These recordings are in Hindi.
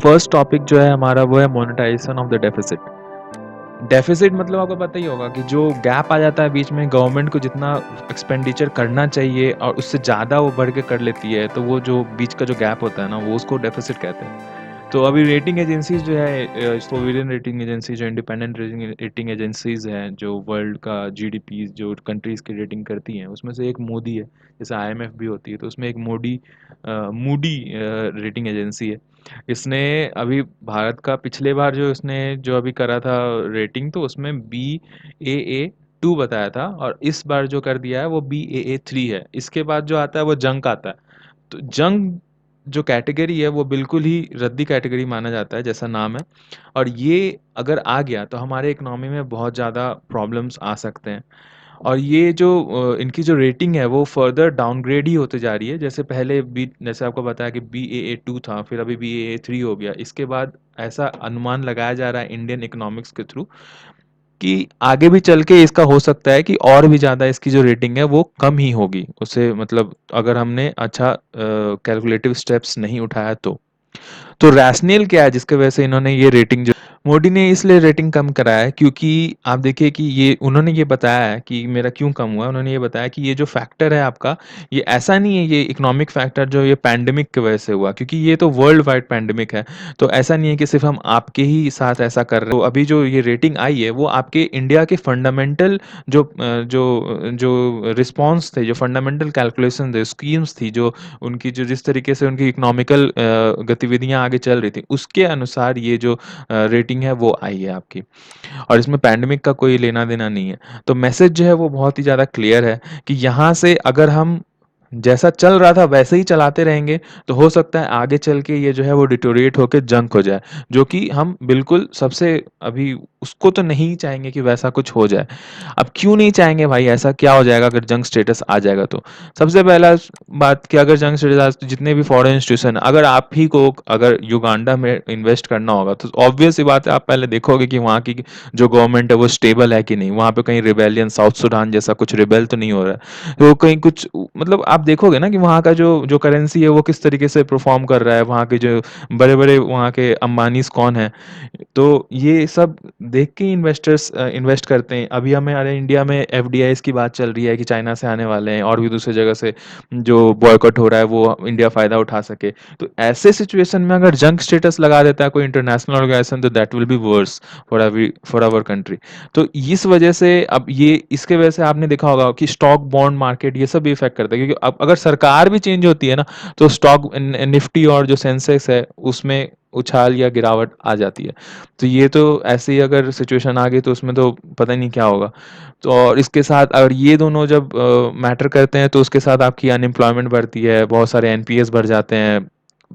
फर्स्ट टॉपिक जो है हमारा वो है monetization of the deficit. Deficit मतलब आपको पता ही होगा कि जो गैप आ जाता है बीच में, गवर्नमेंट को जितना एक्सपेंडिचर करना चाहिए और उससे ज़्यादा वो बढ़ के कर लेती है, तो वो जो बीच का जो गैप होता है ना, वो उसको डेफिसिट कहते हैं। तो अभी रेटिंग एजेंसीज जो है, सोवरेन रेटिंग एजेंसी, जो इंडिपेंडेंट रेटिंग एजेंसीज हैं, जो वर्ल्ड का जीडीपी जो कंट्रीज़ की रेटिंग करती हैं, उसमें से एक मोदी है। जैसे आईएमएफ भी होती है, तो उसमें एक मूडी रेटिंग एजेंसी है। इसने अभी भारत का पिछले बार जो इसने जो अभी करा था रेटिंग, तो उसमें BAA2 बताया था, और इस बार जो कर दिया है वो BAA3 है। इसके बाद जो आता है वो जंक आता है। तो जंग जो कैटेगरी है वो बिल्कुल ही रद्दी कैटेगरी माना जाता है, जैसा नाम है। और ये अगर आ गया तो हमारे इकोनॉमी में बहुत ज़्यादा प्रॉब्लम्स आ सकते हैं। और ये जो इनकी जो रेटिंग है वो फर्दर डाउनग्रेड ही होते जा रही है। जैसे पहले बी जैसे आपको बताया कि BAA2 था, फिर अभी BAA3 हो गया। इसके बाद ऐसा अनुमान लगाया जा रहा है इंडियन इकोनॉमिक्स के थ्रू कि आगे भी चल के इसका हो सकता है कि और भी ज़्यादा इसकी जो रेटिंग है वो कम ही होगी उससे, मतलब अगर हमने अच्छा कैलकुलेटिव स्टेप्स नहीं उठाया तो रैशनल क्या है जिसके वजह से इन्होंने ये रेटिंग जो मोदी ने इसलिए रेटिंग कम कराया है, क्योंकि आप देखिए कि ये उन्होंने ये बताया है कि मेरा क्यों कम हुआ है। उन्होंने ये बताया कि ये जो फैक्टर है आपका, ये ऐसा नहीं है, ये इकोनॉमिक फैक्टर जो ये पैंडेमिक की वजह से हुआ, क्योंकि ये तो वर्ल्ड वाइड पैंडेमिक है। तो ऐसा नहीं है कि सिर्फ हम आपके ही साथ ऐसा कर रहे हो। अभी जो ये रेटिंग आई है वो आपके इंडिया के फंडामेंटल जो रिस्पॉन्स थे, जो फंडामेंटल कैलकुलेशन थे, स्कीम्स थी, जो उनकी जो जिस तरीके से उनकी इकोनॉमिकल गतिविधियां आगे चल रही थी, उसके अनुसार ये जो रेटिंग है वो आई है आपकी। और इसमें पैंडेमिक का कोई लेना देना नहीं है। तो मैसेज जो है वो बहुत ही ज़्यादा क्लियर है कि यहाँ से अगर हम जैसा चल रहा था वैसे ही चलाते रहेंगे, तो हो सकता है आगे चल के ये जो है वो डिटोरिएट होकर जंक हो जाए, जो कि हम बिल्कुल सबसे अभी उसको तो नहीं चाहेंगे कि वैसा कुछ हो जाए। अब क्यों नहीं चाहेंगे भाई, ऐसा क्या हो जाएगा अगर जंक स्टेटस आ जाएगा? तो सबसे पहला बात कि अगर जंक स्टेटस तो जितने भी फॉरेन इंस्टीट्यूशन, अगर आप ही को अगर युगांडा में इन्वेस्ट करना होगा, तो ऑब्वियस सी बात है आप पहले देखोगे कि वहाँ की जो गवर्नमेंट है वो स्टेबल है कि नहीं, वहाँ पे कहीं रिबेलियन, साउथ सुडान जैसा कुछ रिबेल तो नहीं हो रहा है। तो कहीं कुछ मतलब आप देखोगे ना कि वहाँ का जो जो करेंसी है वो किस तरीके से परफॉर्म कर रहा है, वहाँ के जो बड़े बड़े वहाँ के अंबानीज कौन है। तो ये सब देख के इन्वेस्टर्स इन्वेस्ट करते हैं। अभी हमारे इंडिया में एफडीआईज की बात चल रही है कि चाइना से आने वाले हैं, और भी दूसरी जगह से जो बॉयकॉट हो रहा है वो इंडिया फायदा उठा सके। तो ऐसे सिचुएशन में अगर जंक स्टेटस लगा देता है कोई इंटरनेशनल ऑर्गेनाइजेशन, तो that will be worse for our country. तो इस वजह से अब ये इसके वजह से आपने देखा होगा कि स्टॉक बॉन्ड मार्केट ये सब भी इफेक्ट करता है, क्योंकि अब अगर सरकार भी चेंज होती है ना, तो स्टॉक निफ्टी और जो सेंसेक्स है उसमें उछाल या गिरावट आ जाती है। तो ये तो ऐसे ही अगर सिचुएशन आ गई तो उसमें तो पता ही नहीं क्या होगा। तो और इसके साथ अगर ये दोनों जब मैटर करते हैं, तो उसके साथ आपकी अनएम्प्लॉयमेंट बढ़ती है, बहुत सारे एनपीएस बढ़ जाते हैं,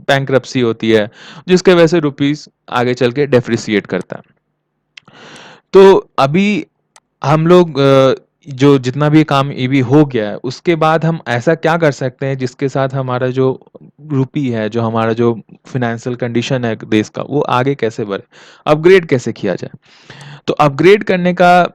बैंकरप्सी होती है, जिसके वजह से रुपीस आगे चल के डेप्रिसिएट करता है। तो अभी हम लोग जो जितना भी काम ये भी हो गया है, उसके बाद हम ऐसा क्या कर सकते हैं जिसके साथ हमारा जो रूपी है, जो हमारा जो फाइनेंशियल कंडीशन है देश का, वो आगे कैसे बढ़े, अपग्रेड कैसे किया जाए। तो अपग्रेड करने का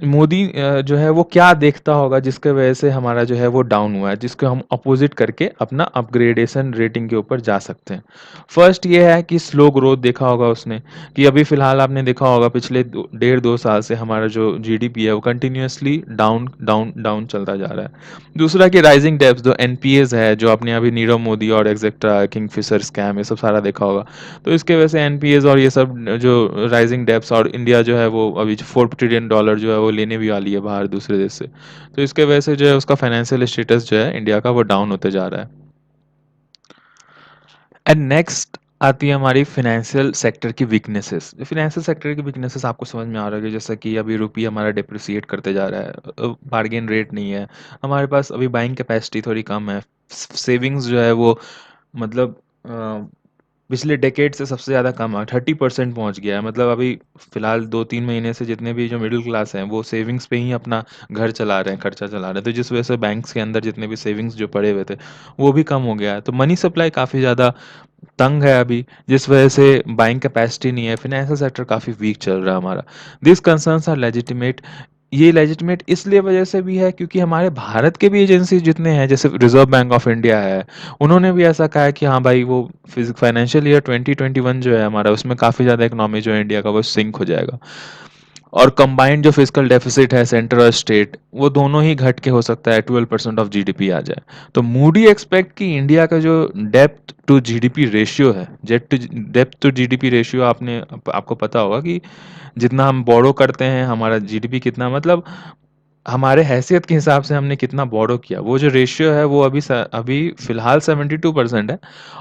मोदी जो है वो क्या देखता होगा जिसके वजह से हमारा जो है वो डाउन हुआ है, जिसको हम अपोजिट करके अपना अपग्रेडेशन रेटिंग के ऊपर जा सकते हैं। फर्स्ट ये है कि स्लो ग्रोथ देखा होगा उसने, कि अभी फिलहाल आपने देखा होगा पिछले 1.5-2 साल से हमारा जो जीडीपी है वो कंटिन्यूअसली डाउन डाउन डाउन चलता जा रहा है। दूसरा कि राइजिंग डेब्ट्स, जो एनपीएस है, जो आपने अभी नीरव मोदी और एक्सेट्रा किंगफिशर स्कैम ये सब सारा देखा होगा, तो इसके वजह से एनपीएस और ये सब जो राइजिंग डेब्ट्स, और इंडिया जो है वो अभी $4 ट्रिलियन जो है वो लेने भी वाली है बाहर दूसरे देश से। तो इसके वजह से जो है उसका फाइनेंशियल स्टेटस जो है इंडिया का वो डाउन होते जा रहा है। एंड नेक्स्ट आती है हमारी फाइनेंशियल सेक्टर की वीकनेसेस। फाइनेंशियल सेक्टर की वीकनेसेस आपको समझ में आ रहा है, जैसा कि अभी रुपये हमारा डिप्रिसिएट करते जा रहा है, बार्गेन रेट नहीं है हमारे पास, अभी बाइंग कैपेसिटी थोड़ी कम है, सेविंग्स जो है वो मतलब पिछले डेकेड से सबसे ज़्यादा कम है, 30% पहुंच गया है। मतलब अभी फिलहाल 2-3 महीने से जितने भी जो मिडिल क्लास हैं वो सेविंग्स पे ही अपना घर चला रहे हैं, खर्चा चला रहे हैं। तो जिस वजह से बैंक्स के अंदर जितने भी सेविंग्स जो पड़े हुए थे वो भी कम हो गया है। तो मनी सप्लाई काफ़ी ज़्यादा तंग है अभी, जिस वजह से बाइंग कैपेसिटी नहीं है, फाइनेंशियल सेक्टर काफ़ी वीक चल रहा है हमारा। दिस कंसर्न्स आर लेजिटिमेट, ये लेजिटिमेट इसलिए वजह से भी है क्योंकि हमारे भारत के भी एजेंसी जितने हैं, जैसे रिजर्व बैंक ऑफ इंडिया है, उन्होंने भी ऐसा कहा है कि हाँ भाई, वो फाइनेंशियल ईयर 2021 जो है हमारा, उसमें काफ़ी ज़्यादा इकोनॉमी जो है इंडिया का वो सिंक हो जाएगा। और कंबाइंड जो फिस्कल डेफिसिट है सेंटर और स्टेट, वो दोनों ही घट के हो सकता है 12% ऑफ जीडीपी आ जाए। तो मूडी एक्सपेक्ट कि इंडिया का जो डेप्थ टू जीडीपी रेशियो है, डेप्थ टू जीडीपी रेशियो, आपको पता होगा कि जितना हम बोरो करते हैं, हमारा जीडीपी कितना, मतलब हमारे हैसियत के हिसाब से हमने कितना बोरो किया, वो जो रेशियो है वो अभी फिलहाल 72% है।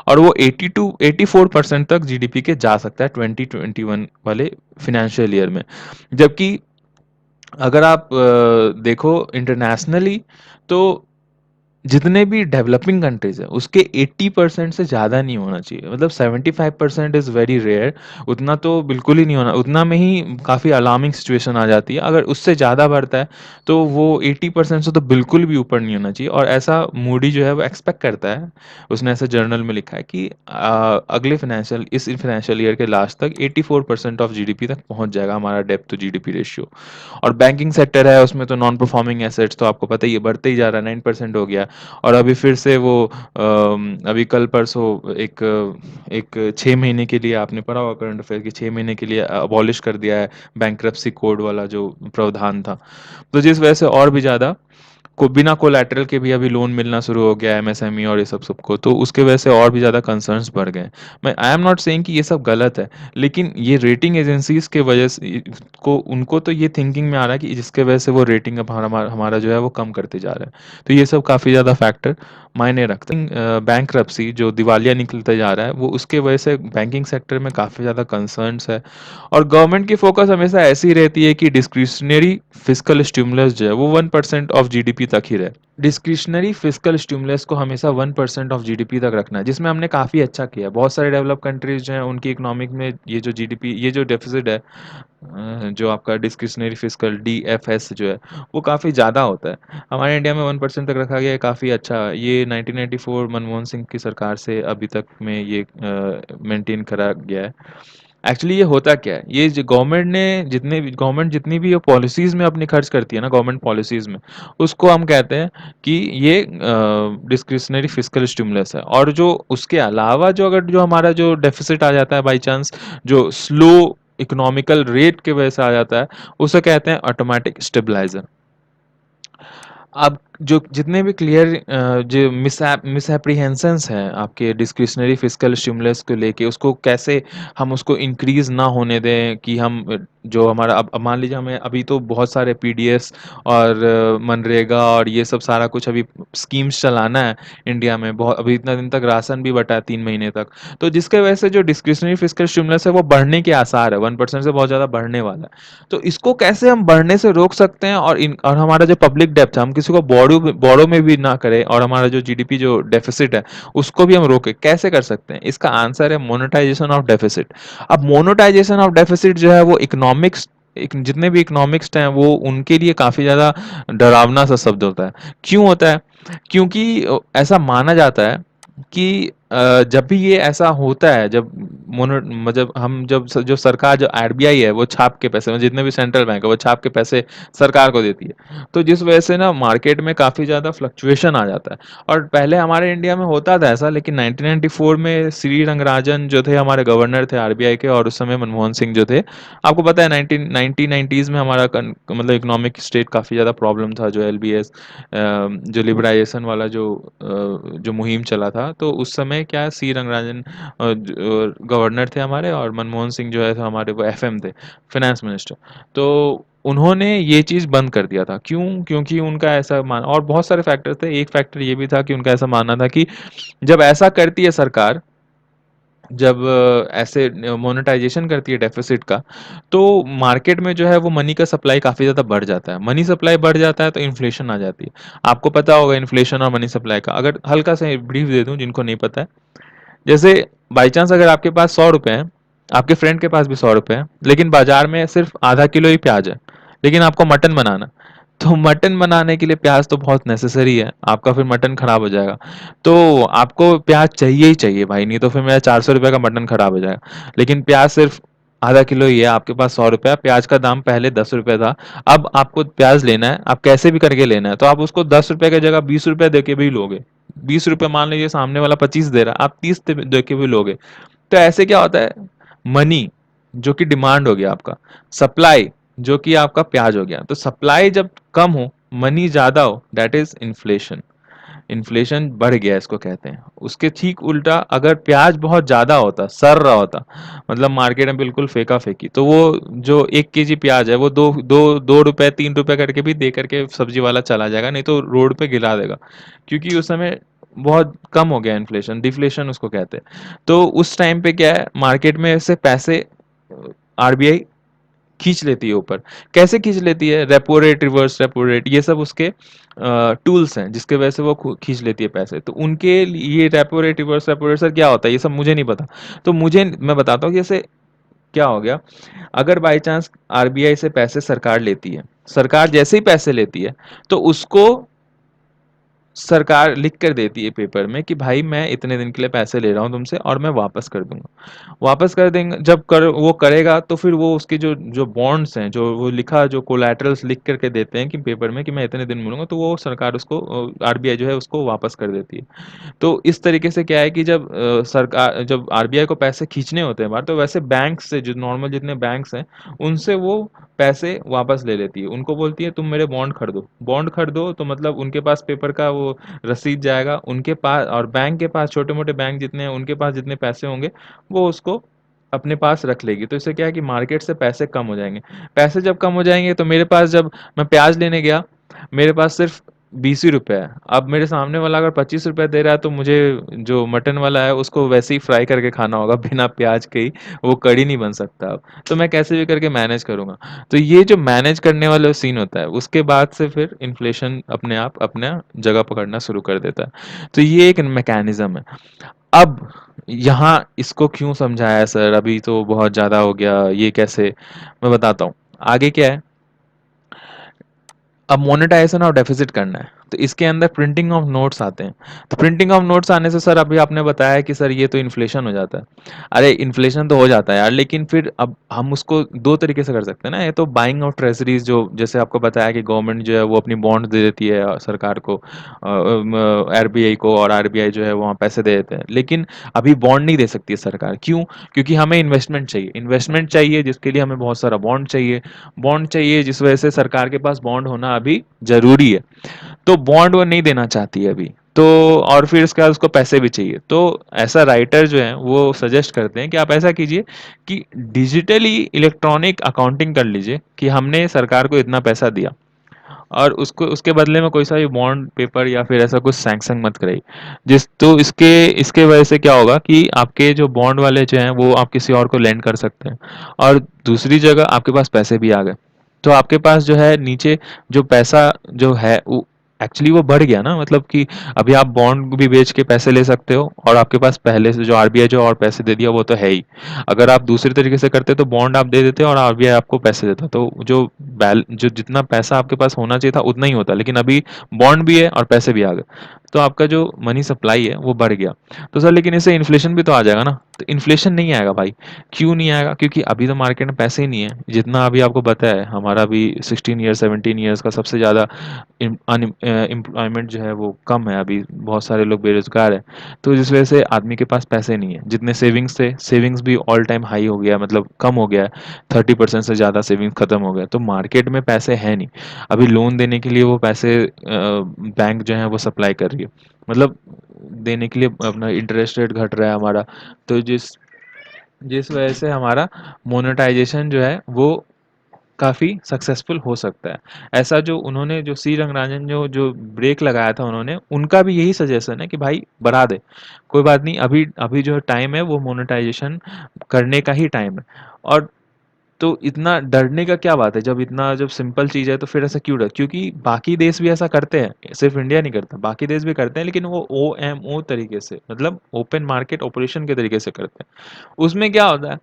और वो 84% तक जीडीपी के जा सकता है 2021 वाले फिनेंशियल ईयर में। जबकि अगर आप देखो इंटरनेशनली, तो जितने भी डेवलपिंग कंट्रीज है उसके 80% से ज़्यादा नहीं होना चाहिए, मतलब 75% इज़ वेरी रेयर। उतना तो बिल्कुल ही नहीं होना, उतना में ही काफ़ी अलार्मिंग सिचुएशन आ जाती है। अगर उससे ज़्यादा बढ़ता है तो वो 80% से तो बिल्कुल भी ऊपर नहीं होना चाहिए। और ऐसा मूडी जो है वो एक्सपेक्ट करता है, उसने ऐसे जर्नल में लिखा है कि अगले इस फाइनेंशियल ईयर के लास्ट तक 84% ऑफ जीडीपी तक पहुंच जाएगा हमारा डेप्थ टू जीडीपी रेशियो। और बैंकिंग सेक्टर है, उसमें तो नॉन परफॉर्मिंग एसेट्स तो आपको पता ही है, बढ़ते ही जा रहा है, 9% हो गया। और अभी फिर से वो अभी कल परसों एक एक 6 महीने के लिए आपने पढ़ा होगा करंट अफेयर की, 6 महीने के लिए अबॉलिश कर दिया है बैंक्रप्सी कोड वाला जो प्रावधान था। तो जिस वजह से और भी ज़्यादा को बिना कोलैटरल के भी अभी लोन मिलना शुरू हो गया है एमएसएमई और ये सब सबको, तो उसके वजह से और भी ज़्यादा कंसर्न्स बढ़ गए हैं। मैं आई एम नॉट सेइंग कि ये सब गलत है, लेकिन ये रेटिंग एजेंसीज के वजह से को उनको तो ये थिंकिंग में आ रहा है कि जिसके वजह से वो रेटिंग अब हमारा जो है वो कम करते जा रहा है। तो ये सब काफ़ी ज़्यादा फैक्टर मायने रखते हैं। बैंक्रप्सी जो दिवालिया निकलते जा रहा है, वो उसके वजह से बैंकिंग सेक्टर में काफ़ी ज़्यादा कंसर्न्स है। और गवर्नमेंट की फोकस हमेशा ऐसी रहती है कि डिस्क्रिशनरी फिस्कल स्टिमुलस जो है वो 1% ऑफ जीडीपी तक ही रहे। डिस्क्रिशनरी फिस्कल स्टिमुलस को हमेशा 1% ऑफ जीडीपी तक रखना है, जिसमें हमने काफ़ी अच्छा किया है। बहुत सारे डेवलप कंट्रीज जो हैं उनकी इकोनॉमिक में ये जो जीडीपी, ये जो डेफिसिट है, जो आपका डिस्क्रिशनरी फिस्कल डीएफएस जो है, वो काफ़ी ज़्यादा होता है। हमारे इंडिया में 1% तक रखा गया है, काफ़ी अच्छा। ये 1994 मनमोहन सिंह की सरकार से अभी तक में ये मेंटेन करा गया है। एक्चुअली ये होता क्या है, ये जो गवर्नमेंट जितनी भी पॉलिसीज में अपनी खर्च करती है ना, गवर्नमेंट पॉलिसीज में, उसको हम कहते हैं कि ये डिस्क्रिशनरी फिस्कल स्टिमुलस है। और जो उसके अलावा जो हमारा जो डेफिसिट आ जाता है बाई चांस, जो स्लो इकोनॉमिकल रेट के वजह से आ जाता है, उसे कहते हैं ऑटोमेटिक स्टेबलाइजर। अब जो जितने भी जो मिसएप्रीहेंशंस हैं आपके डिस्क्रिशनरी फिस्कल स्टिमुलस को लेके, उसको कैसे हम उसको इंक्रीज ना होने दें, कि हम जो हमारा अब मान लीजिए हमें अभी तो बहुत सारे पीडीएस और मनरेगा और ये सब सारा कुछ अभी स्कीम्स चलाना है इंडिया में। बहुत अभी इतना दिन तक राशन भी बटा है 3 महीने तक। तो जिसके वजह से जो डिस्क्रिशनरी फिस्कल स्टिमुलस है वो बढ़ने के आसार है, 1% से बहुत ज़्यादा बढ़ने वाला है। तो इसको कैसे हम बढ़ने से रोक सकते हैं, और हमारा जो पब्लिक डेप्थ है हम किसी को बोरो में भी ना करें, और हमारा जो जीडीपी जो डेफिसिट है उसको भी हम रोके, कैसे कर सकते हैं? इसका आंसर है मोनेटाइजेशन ऑफ डेफिसिट। अब मोनेटाइजेशन ऑफ डेफिसिट जो है वो जितने भी इकोनॉमिक्स हैं वो उनके लिए काफी ज्यादा डरावना सा शब्द होता है। क्यों होता है? क्योंकि ऐसा माना जाता है कि जब भी ये ऐसा होता है, जब मोनो मतलब हम जब जो सरकार, जो आरबीआई है, वो छाप के पैसे, मतलब जितने भी सेंट्रल बैंक है वो छाप के पैसे सरकार को देती है, तो जिस वजह से ना मार्केट में काफ़ी ज़्यादा फ्लक्चुएशन आ जाता है। और पहले हमारे इंडिया में होता था ऐसा, लेकिन 1994 में श्री रंगराजन जो थे हमारे गवर्नर थे आरबीआई के, और उस समय मनमोहन सिंह जो थे, आपको पता है 1990s में हमारा मतलब इकोनॉमिक स्टेट काफ़ी ज़्यादा प्रॉब्लम था। जो एलबीएस जो लिबराइजेशन वाला जो मुहिम चला था, तो उस समय क्या सी रंगराजन गवर्नर थे हमारे, और मनमोहन सिंह जो है तो हमारे वो एफएम थे, फाइनेंस मिनिस्टर। तो उन्होंने ये चीज़ बंद कर दिया था। क्यों? क्योंकि उनका ऐसा मान, और बहुत सारे फैक्टर थे, एक फैक्टर ये भी था कि उनका ऐसा मानना था कि जब ऐसा करती है सरकार, जब ऐसे मोनेटाइजेशन करती है डेफिसिट का, तो मार्केट में जो है वो मनी का सप्लाई काफ़ी ज़्यादा बढ़ जाता है। मनी सप्लाई बढ़ जाता है तो इन्फ्लेशन आ जाती है। आपको पता होगा इन्फ्लेशन और मनी सप्लाई का, अगर हल्का सा ब्रीफ दे दूं जिनको नहीं पता है। जैसे बाई चांस अगर आपके पास 100 रुपए हैं, आपके फ्रेंड के पास भी 100 रुपए हैं, लेकिन बाजार में सिर्फ आधा किलो ही प्याज है, लेकिन आपको मटन बनाना, तो मटन बनाने के लिए प्याज तो बहुत नेसेसरी है, आपका फिर मटन खराब हो जाएगा। तो आपको प्याज चाहिए ही चाहिए भाई, नहीं तो फिर मेरा 400 रुपये का मटन खराब हो जाएगा। लेकिन प्याज सिर्फ आधा किलो ही है, आपके पास 100 रुपया, प्याज का दाम पहले 10 रुपये था, अब आपको प्याज लेना है, आप कैसे भी करके लेना है, तो आप उसको 10 रुपये की जगह 20 रुपये दे के भी लोगे। 20 रुपये मान लीजिए सामने वाला 25 दे रहा है, आप 30 दे के भी लोगे। तो ऐसे क्या होता है, मनी जो कि डिमांड हो गया आपका, सप्लाई जो कि आपका प्याज हो गया, तो सप्लाई जब कम हो, मनी ज्यादा हो, दैट इज इन्फ्लेशन। इन्फ्लेशन बढ़ गया इसको कहते हैं। उसके ठीक उल्टा अगर प्याज बहुत ज्यादा होता, सड़ रहा होता, मतलब मार्केट में बिल्कुल फेंका फेंकी, तो वो जो 1 केजी प्याज है वो 2 रुपए 3 रुपए करके भी दे करके सब्जी वाला चला जाएगा, नहीं तो रोड पे गिरा देगा, क्योंकि उस समय बहुत कम हो गया इन्फ्लेशन, डिफ्लेशन उसको कहते हैं। तो उस टाइम पे क्या है, मार्केट में से पैसे आरबीआई खींच लेती है ऊपर। कैसे खींच लेती है, repo rate, reverse repo rate, ये सब उसके टूल्स हैं जिसके वजह से वो खींच लेती है पैसे। तो उनके लिए repo rate, reverse repo rate sir क्या होता है, ये सब मुझे नहीं पता। तो मुझे, मैं बताता हूँ कि जैसे क्या हो गया, अगर बाई चांस आरबीआई से पैसे सरकार लेती है, सरकार जैसे ही पैसे लेती है, तो उसको सरकार लिख कर देती है पेपर में कि भाई मैं इतने दिन के लिए पैसे ले रहा हूँ तुमसे और मैं वापस कर दूंगा। वापस कर देंगे, जब कर वो करेगा तो फिर वो उसके जो जो बॉन्ड्स हैं, जो वो लिखा, जो कोलैटरल्स लिख करके देते हैं कि पेपर में कि मैं इतने दिन मिलूंगा, तो वो सरकार उसको, आरबीआई जो है उसको वापस कर देती है। तो इस तरीके से क्या है कि जब सरकार, जब आरबीआई को पैसे खींचने होते हैं बाहर, तो वैसे बैंक से, जो नॉर्मल जितने बैंक्स हैं, उनसे वो पैसे वापस ले लेती है। उनको बोलती है तुम मेरे बॉन्ड खरीदो, बॉन्ड खरीदो, तो मतलब उनके पास पेपर का वो रसीद जाएगा उनके पास, और बैंक के पास, छोटे मोटे बैंक जितने हैं उनके पास जितने पैसे होंगे वो उसको अपने पास रख लेगी। तो इससे क्या है कि मार्केट से पैसे कम हो जाएंगे। पैसे जब कम हो जाएंगे, तो मेरे पास, जब मैं प्याज लेने गया, मेरे पास सिर्फ 20 ही रुपए है। अब मेरे सामने वाला अगर 25 रुपए दे रहा है, तो मुझे जो मटन वाला है उसको वैसे ही फ्राई करके खाना होगा बिना प्याज के ही, वो कड़ी नहीं बन सकता अब। तो मैं कैसे भी करके मैनेज करूंगा। तो ये जो मैनेज करने वाला सीन होता है, उसके बाद से फिर इन्फ्लेशन अपने आप अपना जगह पकड़ना शुरू कर देता है। तो ये एक मैकेनिज्म है। अब यहाँ इसको क्यों समझाया सर, अभी तो बहुत ज्यादा हो गया, ये कैसे, मैं बताता हूँ। आगे क्या है, अब मोनेटाइजेशन और डेफिसिट करना है, तो इसके अंदर प्रिंटिंग ऑफ नोट्स आते हैं। तो प्रिंटिंग ऑफ नोट्स आने से सर, अभी आपने बताया कि सर ये तो इन्फ्लेशन हो जाता है। अरे इन्फ्लेशन तो हो जाता है यार, लेकिन फिर अब हम उसको दो तरीके से कर सकते हैं ना। ये तो बाइंग ऑफ ट्रेजरीज, जो जैसे आपको बताया कि गवर्नमेंट जो है वो अपनी बॉन्ड दे देती है सरकार को, आरबीआई को, और आरबीआई जो है वहाँ पैसे दे देते हैं। लेकिन अभी बॉन्ड नहीं दे सकती है सरकार, क्यों? क्योंकि हमें इन्वेस्टमेंट चाहिए, इन्वेस्टमेंट चाहिए, जिसके लिए हमें बहुत सारा बॉन्ड चाहिए, बॉन्ड चाहिए, जिस वजह से सरकार के पास बॉन्ड होना अभी जरूरी है। तो बॉन्ड वो नहीं देना चाहती है अभी। तो और फिर इसके बाद उसको पैसे भी चाहिए। तो ऐसा राइटर जो है वो सजेस्ट करते हैं कि आप ऐसा कीजिए कि डिजिटली इलेक्ट्रॉनिक अकाउंटिंग कर लीजिए कि हमने सरकार को इतना पैसा दिया, और उसको उसके बदले में कोई सा भी बॉन्ड पेपर या फिर ऐसा कुछ सैंक्शन मत कराइए। जिस तो इसके इसके वजह से क्या होगा कि आपके जो बॉन्ड वाले जो हैं वो आप किसी और को लेंड कर सकते हैं, और दूसरी जगह आपके पास पैसे भी आ गए। तो आपके पास जो है नीचे जो पैसा जो है वो एक्चुअली वो बढ़ गया ना, मतलब कि अभी आप बॉन्ड भी बेच के पैसे ले सकते हो, और आपके पास पहले से जो आरबीआई जो और पैसे दे दिया वो तो है ही। अगर आप दूसरे तरीके से करते तो बॉन्ड आप दे देते और आरबीआई आपको पैसे देता, तो जो बैल जो जितना पैसा आपके पास होना चाहिए था उतना ही होता, लेकिन अभी बॉन्ड भी है और पैसे भी आ गए, तो आपका जो मनी सप्लाई है वो बढ़ गया। तो सर लेकिन इससे इन्फ्लेशन भी तो आ जाएगा ना। तो इन्फ्लेशन नहीं आएगा भाई। क्यों नहीं आएगा? क्योंकि अभी तो मार्केट में पैसे ही नहीं है। जितना अभी आपको पता है, हमारा भी 16 ईयर्स 17 ईयर्स का सबसे ज़्यादा एम्प्लॉयमेंट जो है वो कम है, अभी बहुत सारे लोग बेरोजगार हैं। तो जिस वजह से आदमी के पास पैसे नहीं है, जितने सेविंग्स थे, सेविंग्स भी ऑल टाइम हाई हो गया है, मतलब कम हो गया है। 30% से ज़्यादा सेविंग्स खत्म हो गया, तो मार्केट में पैसे हैं नहीं। अभी लोन देने के लिए वो पैसे बैंक जो है वो सप्लाई कर रही है, मतलब देने के लिए अपना इंटरेस्ट रेट घट रहा है हमारा। तो जिस जिस वजह से हमारा मोनेटाइजेशन जो है वो काफ़ी सक्सेसफुल हो सकता है। ऐसा जो उन्होंने, जो सी रंगराजन जो जो ब्रेक लगाया था उन्होंने, उनका भी यही सजेशन है कि भाई बढ़ा दे, कोई बात नहीं, अभी अभी जो टाइम है वो मोनेटाइजेशन करने का ही टाइम है। और तो इतना डरने का क्या बात है, जब इतना जब सिंपल चीज़ है तो फिर ऐसा क्यों डर? क्योंकि बाकी देश भी ऐसा करते हैं, सिर्फ इंडिया नहीं करता, बाकी देश भी करते हैं, लेकिन वो OMO तरीके से, मतलब ओपन मार्केट ऑपरेशन के तरीके से करते हैं। उसमें क्या होता है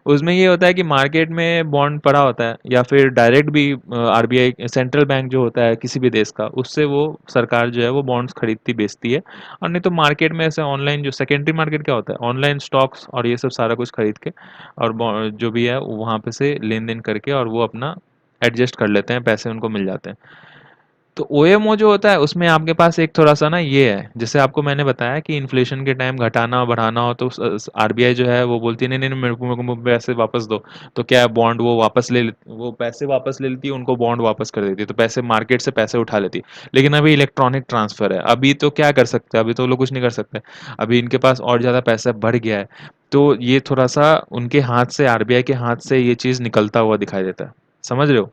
उसमें ये होता है कि मार्केट में बॉन्ड पड़ा होता है या फिर डायरेक्ट भी आरबीआई सेंट्रल बैंक जो होता है किसी भी देश का, उससे वो सरकार जो है वो बॉन्ड्स खरीदती बेचती है। और नहीं तो मार्केट में ऐसे ऑनलाइन जो सेकेंडरी मार्केट क्या होता है, ऑनलाइन स्टॉक्स और ये सब सारा कुछ खरीद के और जो भी है वहाँ पे से लेन देन करके और वो अपना एडजस्ट कर लेते हैं, पैसे उनको मिल जाते हैं। तो ओएमओ जो होता है उसमें आपके पास एक थोड़ा-सा ना ये है, जैसे आपको मैंने बताया कि इन्फ्लेशन के टाइम घटाना और बढ़ाना हो तो आरबीआई जो है वो बोलती है नहीं, नहीं, नहीं मेरे को पैसे वापस दो। तो क्या है, बॉन्ड वो वापस ले लेती, वो पैसे वापस ले लेती है, उनको बॉन्ड वापस कर देती है। तो पैसे मार्केट से पैसे उठा लेती है। लेकिन अभी इलेक्ट्रॉनिक ट्रांसफर है। अभी तो क्या कर सकते हैं? अभी तो लोग कुछ नहीं कर सकते। अभी इनके पास और ज़्यादा पैसा बढ़ गया है। तो ये थोड़ा-सा उनके हाथ से, आरबीआई के हाथ से ये चीज़ निकलता हुआ दिखाई देता है। समझ रहे हो?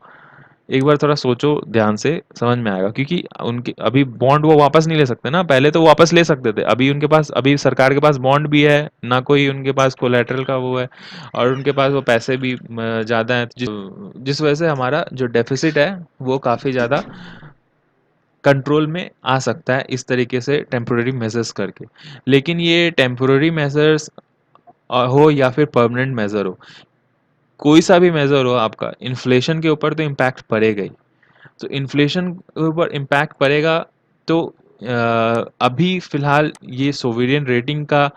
एक बार थोड़ा सोचो ध्यान से, समझ में आएगा क्योंकि उनके अभी बॉन्ड वो वापस नहीं ले सकते ना, पहले तो वापस ले सकते थे। अभी उनके पास, अभी सरकार के पास बॉन्ड भी है, ना कोई उनके पास कोलैटरल का वो है और उनके पास वो पैसे भी ज़्यादा हैं, जिस वजह से हमारा जो डेफिसिट है वो काफ़ी ज़्यादा कंट्रोल में आ सकता है इस तरीके से टेम्पररी मेजर्स करके। लेकिन ये टेम्पररी मेजर्स हो या फिर परमानेंट मेजर हो, कोई सा भी मेजर हो आपका, इन्फ्लेशन के ऊपर तो इम्पैक्ट पड़ेगा ही। तो इन्फ्लेशन के ऊपर इम्पैक्ट पड़ेगा। तो अभी फ़िलहाल ये सोवरेन रेटिंग का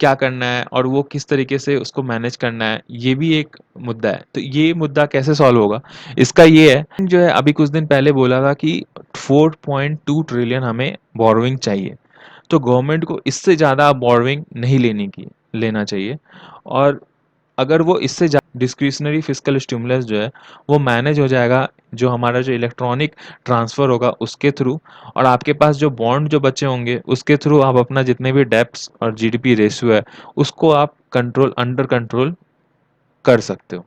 क्या करना है और वो किस तरीके से उसको मैनेज करना है, ये भी एक मुद्दा है। तो ये मुद्दा कैसे सॉल्व होगा? इसका ये है जो है, अभी कुछ दिन पहले बोला था कि 4.2 ट्रिलियन हमें बोरोइंग चाहिए। तो गवर्नमेंट को इससे ज़्यादा बोरोइंग नहीं लेना चाहिए। और अगर वो इससे डिस्क्रिशनरी फिस्कल स्टिमुलस जो है वो मैनेज हो जाएगा, जो हमारा जो इलेक्ट्रॉनिक ट्रांसफ़र होगा उसके थ्रू, और आपके पास जो बॉन्ड जो बचे होंगे उसके थ्रू आप अपना जितने भी डेब्ट्स और जीडीपी रेशियो है उसको आप अंडर कंट्रोल कर सकते हो।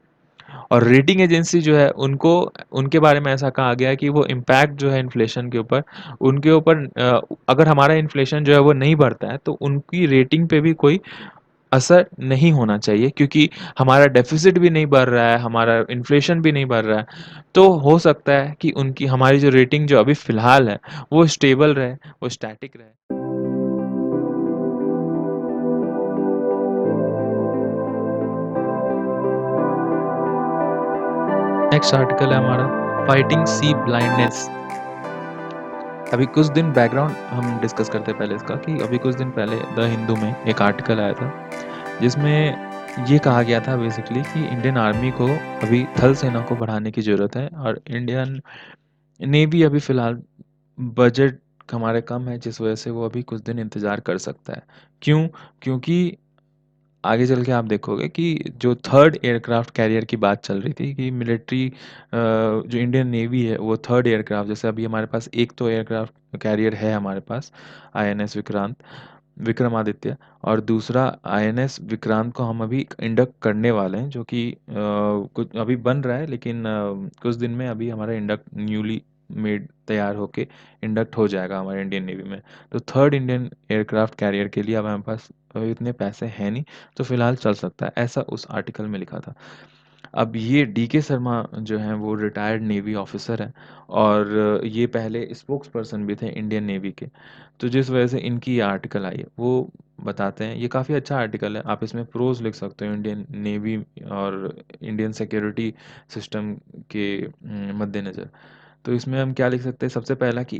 और रेटिंग एजेंसी जो है उनको, उनके बारे में ऐसा कहा गया है कि वो इम्पैक्ट जो है इन्फ्लेशन के ऊपर, उनके ऊपर अगर हमारा इन्फ्लेशन जो है वो नहीं बढ़ता है तो उनकी रेटिंग पे भी कोई असर नहीं होना चाहिए, क्योंकि हमारा डेफ़िसिट भी नहीं बढ़ रहा है, हमारा इन्फ्लेशन भी नहीं बढ़ रहा है। तो हो सकता है कि उनकी, हमारी जो रेटिंग जो अभी फ़िलहाल है, वो स्टेबल रहे, वो स्टैटिक रहे। नेक्स्ट आर्टिकल है हमारा, फाइटिंग सी ब्लाइंडनेस। अभी कुछ दिन बैकग्राउंड हम डिस्कस करते हैं पहले इसका, कि अभी कुछ दिन पहले द हिंदू में एक आर्टिकल आया था, जिसमें ये कहा गया था बेसिकली कि इंडियन आर्मी को अभी थल सेना को बढ़ाने की ज़रूरत है और इंडियन नेवी अभी फ़िलहाल बजट हमारे कम है, जिस वजह से वो अभी कुछ दिन इंतज़ार कर सकता है। क्यों? क्योंकि आगे चल के आप देखोगे कि जो थर्ड एयरक्राफ्ट कैरियर की बात चल रही थी कि मिलिट्री, जो इंडियन नेवी है वो थर्ड एयरक्राफ्ट, जैसे अभी हमारे पास एक तो एयरक्राफ्ट कैरियर है हमारे पास, आईएनएस विक्रांत, विक्रमादित्य, और दूसरा आईएनएस विक्रांत को हम अभी इंडक्ट करने वाले हैं, जो कि कुछ अभी बन रहा है, लेकिन कुछ दिन में अभी हमारा इंडक्ट न्यूली मेड तैयार होके इंडक्ट हो जाएगा हमारे इंडियन नेवी में। तो थर्ड इंडियन एयरक्राफ्ट कैरियर के लिए अब हमारे पास इतने पैसे हैं नहीं, तो फिलहाल चल सकता है, ऐसा उस आर्टिकल में लिखा था। अब ये डीके शर्मा जो हैं वो रिटायर्ड नेवी ऑफिसर हैं और ये पहले स्पोक्स पर्सन भी थे इंडियन नेवी के। तो जिस वजह से इनकी ये आर्टिकल आई है वो बताते हैं, ये काफ़ी अच्छा आर्टिकल है, आप इसमें प्रोज लिख सकते हो इंडियन नेवी और इंडियन सिक्योरिटी सिस्टम के मद्देनज़र। तो इसमें हम क्या लिख सकते हैं, सबसे पहला कि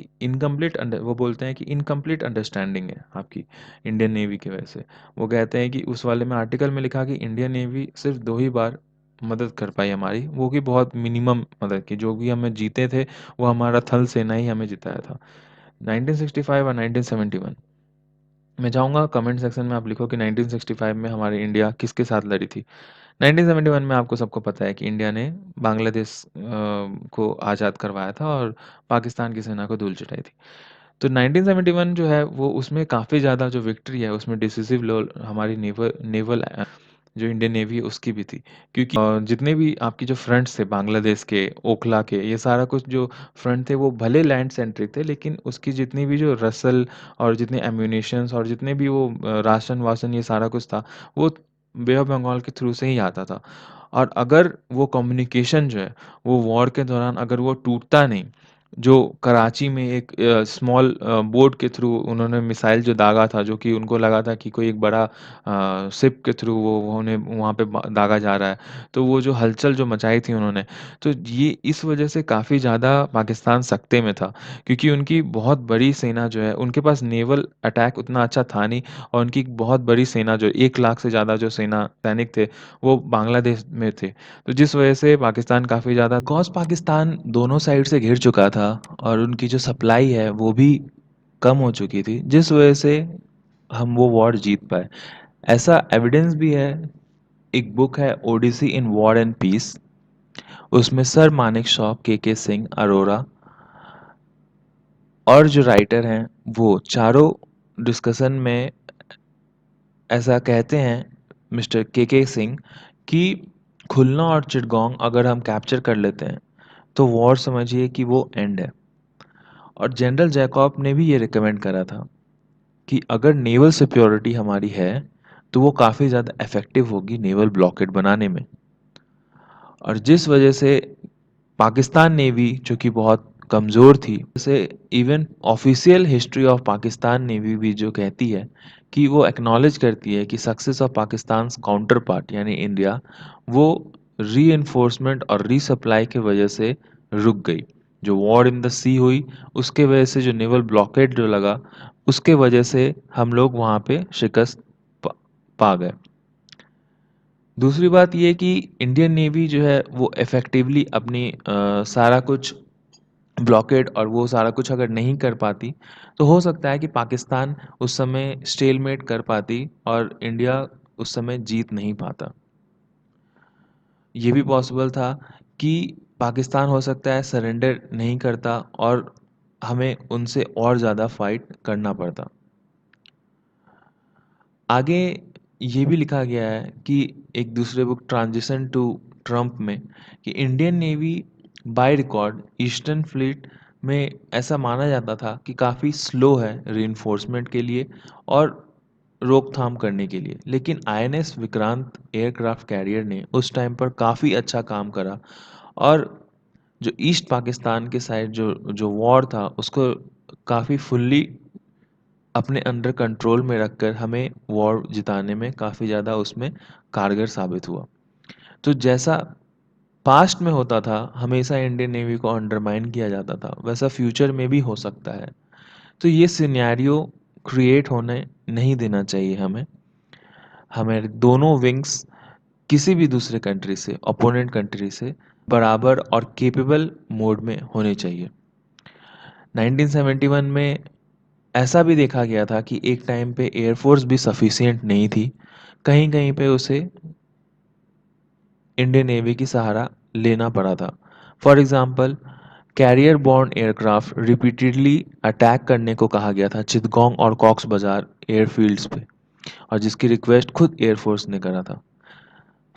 वो बोलते हैं कि इनकम्प्लीट अंडरस्टैंडिंग है आपकी इंडियन नेवी की वजह से। वो कहते हैं कि उस वाले में आर्टिकल में लिखा कि इंडियन नेवी सिर्फ 2 ही बार मदद कर पाई हमारी, वो भी बहुत मिनिमम मदद की, जो भी हमें जीते थे वो हमारा थल सेना ही हमें जिताया था, 1965 और 1971। मैं चाहूँगा कमेंट सेक्शन में आप लिखो कि 1965 में हमारी इंडिया किसके साथ लड़ी थी। 1971 में आपको सबको पता है कि इंडिया ने बांग्लादेश को आज़ाद करवाया था और पाकिस्तान की सेना को धूल चटाई थी। तो 1971 जो है वो, उसमें काफ़ी ज़्यादा जो विक्ट्री है उसमें डिसिसिव रोल हमारी नेवल जो इंडियन नेवी है उसकी भी थी, क्योंकि जितने भी आपकी जो फ्रंट्स थे बांग्लादेश के, ओखला के, ये सारा कुछ जो फ्रंट थे वो भले लैंड सेंट्रिक थे, लेकिन उसकी जितनी भी जो रसल और जितने एम्यूनेशंस और जितने भी वो राशन वाशन ये सारा कुछ था, वो बे ऑफ बंगाल के थ्रू से ही आता था। और अगर वो कम्युनिकेशन जो है वो वॉर के दौरान अगर वो टूटता नहीं, जो कराची में एक स्मॉल बोट के थ्रू उन्होंने मिसाइल जो दागा था, जो कि उनको लगा था कि कोई एक बड़ा शिप के थ्रू वो उन्हें वहाँ पे दागा जा रहा है। तो वो जो हलचल जो मचाई थी उन्होंने, तो ये इस वजह से काफ़ी ज़्यादा पाकिस्तान सकते में था, क्योंकि उनकी बहुत बड़ी सेना जो है, उनके पास नेवल अटैक उतना अच्छा था नहीं, और उनकी एक बहुत बड़ी सेना जो 1 लाख से ज़्यादा जो सेना सैनिक थे, वो बांग्लादेश में थे। तो जिस वजह से पाकिस्तान काफ़ी ज़्यादा, बिकॉज़ पाकिस्तान दोनों साइड से घिर चुका था और उनकी जो सप्लाई है वो भी कम हो चुकी थी, जिस वजह से हम वो वॉर जीत पाए। ऐसा एविडेंस भी है, एक बुक है odyssey in war and peace, उसमें सर मानेकशॉ, के सिंह, अरोरा और जो राइटर हैं वो चारों डिस्कशन में ऐसा कहते हैं, मिस्टर के सिंह, कि खुलना और चिटगांव अगर हम कैप्चर कर लेते हैं तो वॉर समझिए कि वो एंड है। और जनरल जैकब ने भी ये रिकमेंड करा था कि अगर नेवल सिक्योरिटी हमारी है तो वो काफ़ी ज़्यादा इफ़ेक्टिव होगी नेवल ब्लॉकेड बनाने में। और जिस वजह से पाकिस्तान नेवी जो कि बहुत कमज़ोर थी, जैसे even official history of Pakistan navy भी जो कहती है कि वो एक्नॉलेज करती है कि success of Pakistan counter part यानी इंडिया, वो री और रीसप्लाई की वजह से रुक गई। जो वॉर इन द सी हुई, उसके वजह से जो नेवल ब्लॉकेड जो लगा, उसके वजह से हम लोग वहाँ पे शिकस्त पा पा गए। दूसरी बात ये कि इंडियन नेवी जो है वो इफ़ेक्टिवली अपनी सारा कुछ ब्लॉकेड और वो सारा कुछ अगर नहीं कर पाती, तो हो सकता है कि पाकिस्तान उस समय स्टेलमेट कर पाती और इंडिया उस समय जीत नहीं पाता। ये भी पॉसिबल था कि पाकिस्तान हो सकता है सरेंडर नहीं करता और हमें उनसे और ज़्यादा फाइट करना पड़ता। आगे ये भी लिखा गया है कि एक दूसरे बुक ट्रांजिशन टू ट्रम्प में, कि Indian navy by record eastern fleet में ऐसा माना जाता था कि काफ़ी स्लो है रीइंफोर्समेंट के लिए और रोकथाम करने के लिए, लेकिन आईएनएस विक्रांत एयरक्राफ्ट कैरियर ने उस टाइम पर काफ़ी अच्छा काम करा और जो ईस्ट पाकिस्तान के साइड जो जो वॉर था उसको काफ़ी फुल्ली अपने अंडर कंट्रोल में रखकर हमें वॉर जिताने में काफ़ी ज़्यादा उसमें कारगर साबित हुआ। तो जैसा पास्ट में होता था, हमेशा इंडियन नेवी को अंडरमाइन किया जाता था, वैसा फ्यूचर में भी हो सकता है। तो ये सिनेरियो क्रिएट होने नहीं देना चाहिए हमें। हमें दोनों विंग्स किसी भी दूसरे कंट्री से, अपोनेंट कंट्री से बराबर और केपेबल मोड में होने चाहिए। 1971 में ऐसा भी देखा गया था कि एक टाइम पे एयरफोर्स भी सफिशिएंट नहीं थी, कहीं-कहीं पे उसे इंडियन नेवी की सहारा लेना पड़ा था। For example, carrier borne aircraft repeatedly attack करने को कहा गया था चिटगांव और कॉक्स बाज़ार एयरफ़ील्ड्स पे, और जिसकी रिक्वेस्ट खुद एयरफोर्स ने करा था।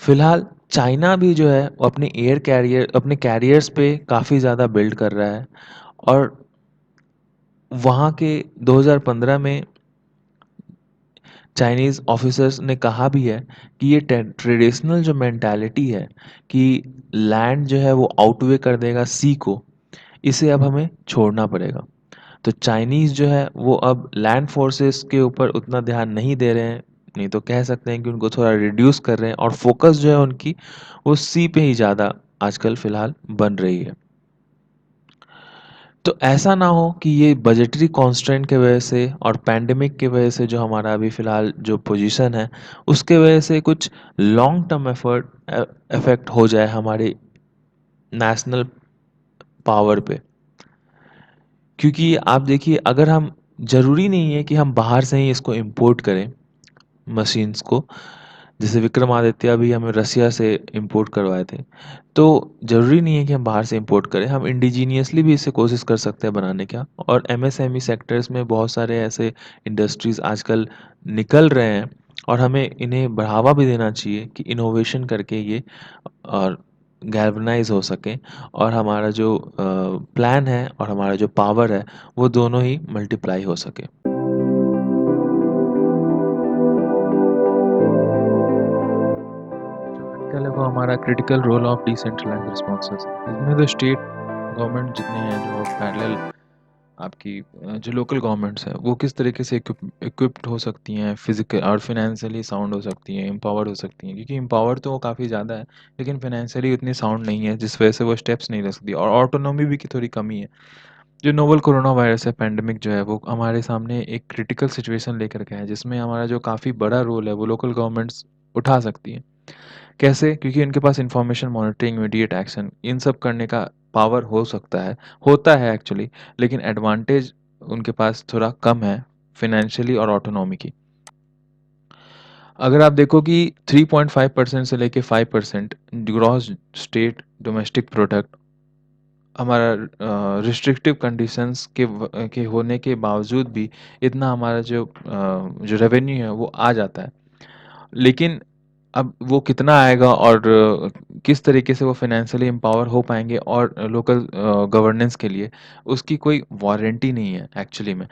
फिलहाल चाइना भी जो है वो अपने कैरियर्स पे काफ़ी ज़्यादा बिल्ड कर रहा है, और वहाँ के 2015 में चाइनीज़ ऑफिसर्स ने कहा भी है कि ये ट्रेडिशनल जो मेंटालिटी है कि लैंड जो है वो आउटवे कर देगा सी को, इसे अब हमें छोड़ना पड़ेगा। तो चाइनीज़ जो है वो अब लैंड फोर्सेस के ऊपर उतना ध्यान नहीं दे रहे हैं, नहीं तो कह सकते हैं कि उनको थोड़ा रिड्यूस कर रहे हैं, और फोकस जो है उनकी वो सी पे ही ज़्यादा आजकल फ़िलहाल बन रही है। तो ऐसा ना हो कि ये बजटरी कॉन्स्ट्रेंट की वजह से और पैंडेमिक की वजह से जो हमारा अभी फ़िलहाल जो पोजीशन है, उसके वजह से कुछ लॉन्ग टर्म इफ़ेक्ट हो जाए हमारे नेशनल पावर पे। क्योंकि आप देखिए, अगर हम, ज़रूरी नहीं है कि हम बाहर से ही इसको इम्पोर्ट करें मशीन्स को, जैसे विक्रमादित्य भी हमें रसिया से इम्पोर्ट करवाए थे। तो ज़रूरी नहीं है कि हम बाहर से इम्पोर्ट करें, हम इंडिजीनियसली भी इसे कोशिश कर सकते हैं बनाने का। और एमएसएमई सेक्टर्स में बहुत सारे ऐसे इंडस्ट्रीज़ आजकल निकल रहे हैं, और हमें इन्हें बढ़ावा भी देना चाहिए कि इनोवेशन करके ये और गैल्वनाइज़ हो सकें, और हमारा जो प्लान है और हमारा जो पावर है, वो दोनों ही मल्टीप्लाई हो सके। जो आर्टिकल है वो हमारा critical role of decentralized responses, इसमें तो स्टेट गवर्नमेंट जितने हैं जो पैरेलल आपकी जो लोकल गवर्नमेंट्स हैं वो किस तरीके से इक्विप्ड हो सकती हैं फिजिकल और फिनेंशियली साउंड हो सकती हैं, एम्पावर्ड हो सकती हैं, क्योंकि एम्पावर तो वो काफ़ी ज़्यादा है लेकिन फिनेंशियली उतनी साउंड नहीं है जिस वजह से वो स्टेप्स नहीं ले सकती और ऑटोनॉमी भी की थोड़ी कमी है। जो नोवल कोरोना वायरस है, पैंडेमिक जो है वो हमारे सामने एक क्रिटिकल सिचुएशन लेकर के है जिसमें हमारा जो काफ़ी बड़ा रोल है वो लोकल गवर्नमेंट्स उठा सकती हैं। कैसे? क्योंकि इनके पास इन्फॉर्मेशन मॉनिटरिंग, इमीडिएट एक्शन इन सब करने का पावर हो सकता है, होता है एक्चुअली, लेकिन एडवांटेज उनके पास थोड़ा कम है फाइनेंशियली और ऑटोनॉमी की। अगर आप देखो कि 3.5% से लेके 5% ग्रॉस स्टेट डोमेस्टिक प्रोडक्ट हमारा रिस्ट्रिक्टिव कंडीशंस के होने के बावजूद भी इतना हमारा जो रेवेन्यू है वो आ जाता है। लेकिन अब वो कितना आएगा और किस तरीके से वो फाइनेंशियली एम्पावर हो पाएँगे और लोकल गवर्नेंस के लिए, उसकी कोई वारंटी नहीं है एक्चुअली में।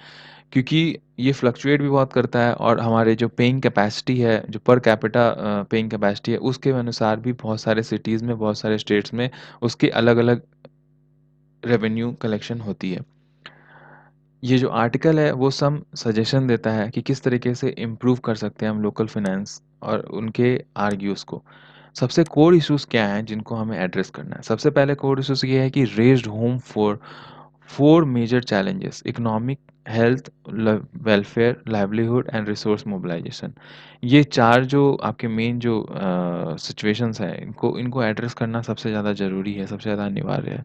क्योंकि ये फ्लक्चुएट भी बहुत करता है और हमारे जो पेइंग कैपेसिटी है, जो पर कैपिटा पेइंग कैपेसिटी है, उसके अनुसार भी बहुत सारे सिटीज़ में, बहुत सारे स्टेट्स में उसकी अलग-अलग रेवेन्यू कलेक्शन होती है। ये जो आर्टिकल है वो सम सजेशन देता है कि किस तरीके से इम्प्रूव कर सकते हैं हम लोकल फाइनेंस और उनके आर्ग्यूज़ को। सबसे कोर इश्यूज़ क्या हैं जिनको हमें एड्रेस करना है? सबसे पहले कोर इश्यूज़ ये है कि raised home for 4 major challenges economic, health, welfare, livelihood and resource mobilization. ये 4 जो आपके मेन जो सिचुएशंस हैं इनको इनको एड्रेस करना सबसे ज़्यादा ज़रूरी है, सबसे ज़्यादा अनिवार्य है।